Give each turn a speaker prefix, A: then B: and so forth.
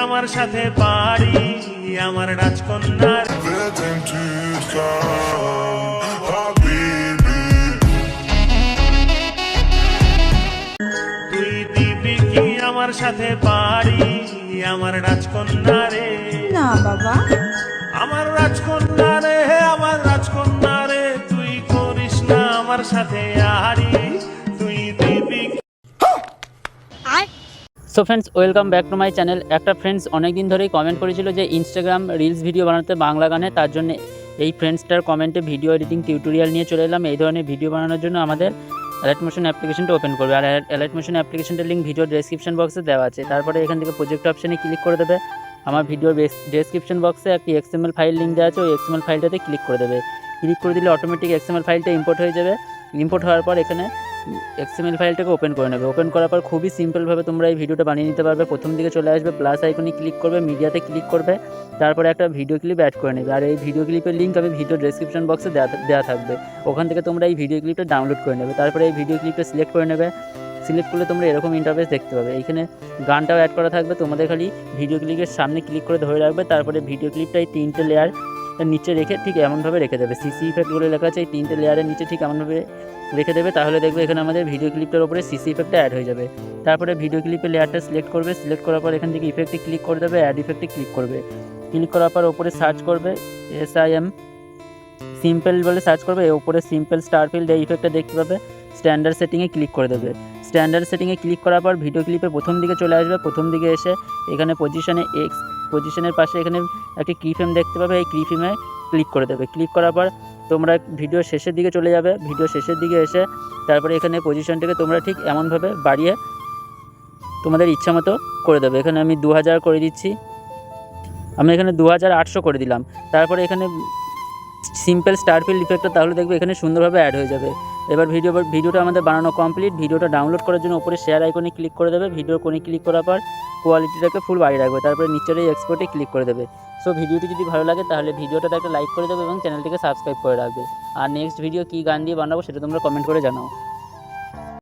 A: আমার সাথে পারি আমার রাজকন্যার তুই দিবি কি আমার সাথে পারি আমার রাজকন্যা রে
B: না বাবা,
A: আমার রাজকন্যা রে আমার রাজকন্যা রে তুই করিস না আমার সাথে আহারি তুই দিবি।
C: So friends, welcome back to my channel. একটা ফ্রেন্ডস অনেক দিন ধরেই কমেন্ট করেছিল যে ইনস্টাগ্রাম রিলস ভিডিও বানাতে বাংলা গানে, তার জন্য এই ফ্রেন্ডসটার কমেন্টে ভিডিও এডিটিং টিউটোরিয়াল নিয়ে চলে এলাম। এই ধরনের ভিডিও বানানোর জন্য আমাদের অ্যালার্ট মোশন অ্যাপ্লিকেশনটা ওপেন করবে, আর অ্যালার্ট মোশন অ্যাপ্লিকেশনটার লিঙ্ক ভিডিও ডেসক্রিপশন বক্সে দেওয়া আছে। তারপরে এখান থেকে প্রজেক্ট অপশানে ক্লিক করে দেবে। আমার ভিডিওর ডেসক্রিপশন বক্সে একটি XML ফাইল লিঙ্ক দেওয়া আছে, ওই XML ফাইলটাতে ক্লিক করে দেবে। ক্লিক করে দিলে অটোমেটিক XML ফাইলটা ইম্পোর্ট হয়ে যাবে। ইম্পোর্ট হওয়ার পর এখানে XML ফাইলটাকে ওপেন করে নেবে। ওপেন করার পর খুবই সিম্পলভাবে তোমরা এই ভিডিওটা বানিয়ে নিতে পারবে। প্রথম দিকে চলে আসবে, প্লাস আইকনে ক্লিক করবে, মিডিয়াতে ক্লিক করবে, তারপরে একটা ভিডিও ক্লিপ অ্যাড করে নেবে। আর এই ভিডিও ক্লিপের লিঙ্ক আমি ভিডিও ডেসক্রিপশন বক্সে দেওয়া থাকবে, ওখান থেকে তোমরা এই ভিডিও ক্লিপটা ডাউনলোড করে নেবে। তারপরে এই ভিডিও ক্লিপটা সিলেক্ট করে নেবে। সিলেক্ট করলে তোমরা এরকম ইন্টারফেস দেখতে পাবে। এইখানে গানটাও অ্যাড করা থাকবে, তোমাদের খালি ভিডিও ক্লিপের সামনে ক্লিক করে ধরে রাখবে। তারপরে ভিডিও ক্লিপটা এই 3টে লেয়ার নিচে রেখে ঠিক এমনভাবে রেখে দেবে। সিসি ইফেক্টগুলো লেখা আছে এই 3টে লেয়ারের নিচে ঠিক এমনভাবে রেখে দেবে। তাহলে দেখবে এখানে আমাদের ভিডিও ক্লিপটার উপরে সিসি ইফেক্টটা অ্যাড হয়ে যাবে। তারপরে ভিডিও ক্লিপের লেয়ারটা সিলেক্ট করবে। সিলেক্ট করার পর এখান থেকে ইফেক্টে ক্লিক করে দেবে, অ্যাড ইফেক্টে ক্লিক করবে। ক্লিক করার পর ওপরে সার্চ করবে SIM সিম্পল বলে সার্চ করবে। ওপরে সিম্পল স্টার ফিল্ড এই ইফেক্টটা দেখতে পাবে। স্ট্যান্ডার্ড সেটিংয়ে ক্লিক করে দেবে। স্ট্যান্ডার্ড সেটিংয়ে ক্লিক করার পর ভিডিও ক্লিপের প্রথম দিকে চলে আসবে। প্রথম দিকে এসে এখানে পজিশনের পাশে এখানে একটি কি ফ্রেম দেখতে পাবে, এই কি ফ্রেমে ক্লিক করে দেবে। ক্লিক করার পর তোমরা ভিডিও শেষের দিকে চলে যাবে। ভিডিও শেষের দিকে এসে তারপরে এখানে পজিশনটাকে তোমরা ঠিক এমনভাবে বাড়িয়ে তোমাদের ইচ্ছা মতো করে দেবে। এখানে আমি 2000 করে দিচ্ছি, আমি এখানে 2800 করে দিলাম। তারপরে এখানে সিম্পল স্টার ফিল্ড ইফেক্টটা তাহলে দেখবে এখানে সুন্দরভাবে অ্যাড হয়ে যাবে। এবার ভিডিওটা আমাদের বানানো কমপ্লিট। ভিডিওটা ডাউনলোড করার জন্য উপরে শেয়ার আইকনে ক্লিক করে দেবে। ভিডিওর কোণে ক্লিক করার পর কোয়ালিটিটাকে ফুল বাড়িয়ে রাখবে। তারপরে নিচের এই এক্সপোর্টে ক্লিক করে দেবে। সো ভিডিওটি যদি ভালো লাগে তাহলে ভিডিওটাতে একটা লাইক করে দেবে এবং চ্যানেলটিকে সাবস্ক্রাইব করে রাখবে। আর নেক্সট ভিডিও কী গান দিয়ে বানাবো সেটা তোমরা কমেন্ট করে জানাও।